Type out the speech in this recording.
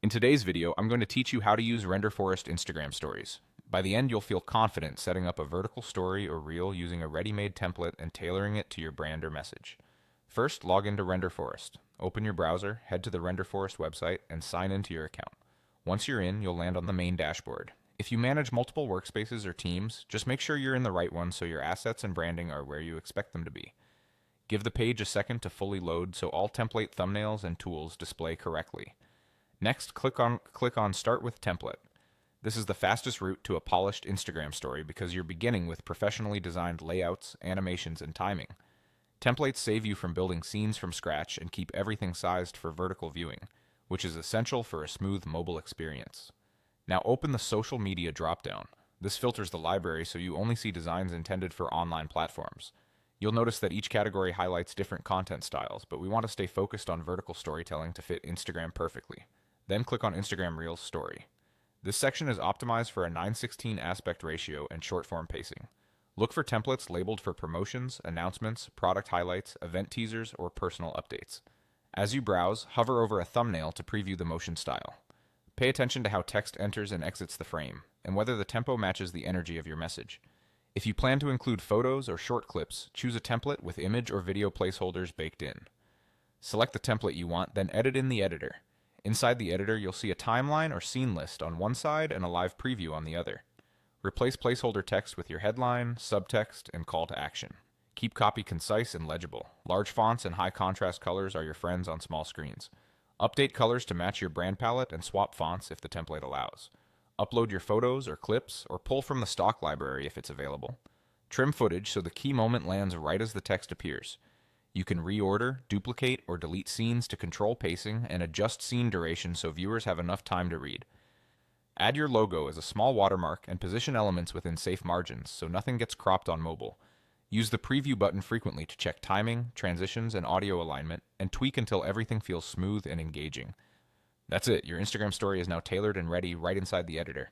In today's video, I'm going to teach you how to use Renderforest Instagram stories. By the end, you'll feel confident setting up a vertical story or reel using a ready-made template and tailoring it to your brand or message. First, log into Renderforest. Open your browser, head to the Renderforest website, and sign into your account. Once you're in, you'll land on the main dashboard. If you manage multiple workspaces or teams, just make sure you're in the right one so your assets and branding are where you expect them to be. Give the page a second to fully load so all template thumbnails and tools display correctly. Next, click on Start with Template. This is the fastest route to a polished Instagram story because you're beginning with professionally designed layouts, animations, and timing. Templates save you from building scenes from scratch and keep everything sized for vertical viewing, which is essential for a smooth mobile experience. Now open the Social Media dropdown. This filters the library so you only see designs intended for online platforms. You'll notice that each category highlights different content styles, but we want to stay focused on vertical storytelling to fit Instagram perfectly. Then click on Instagram Reels Story. This section is optimized for a 9:16 aspect ratio and short-form pacing. Look for templates labeled for promotions, announcements, product highlights, event teasers, or personal updates. As you browse, hover over a thumbnail to preview the motion style. Pay attention to how text enters and exits the frame, and whether the tempo matches the energy of your message. If you plan to include photos or short clips, choose a template with image or video placeholders baked in. Select the template you want, then edit in the editor. Inside the editor, you'll see a timeline or scene list on one side and a live preview on the other. Replace placeholder text with your headline, subtext, and call to action. Keep copy concise and legible. Large fonts and high contrast colors are your friends on small screens. Update colors to match your brand palette and swap fonts if the template allows. Upload your photos or clips, or pull from the stock library if it's available. Trim footage so the key moment lands right as the text appears. You can reorder, duplicate, or delete scenes to control pacing and adjust scene duration so viewers have enough time to read. Add your logo as a small watermark and position elements within safe margins so nothing gets cropped on mobile. Use the preview button frequently to check timing, transitions, and audio alignment, and tweak until everything feels smooth and engaging. That's it, your Instagram story is now tailored and ready right inside the editor.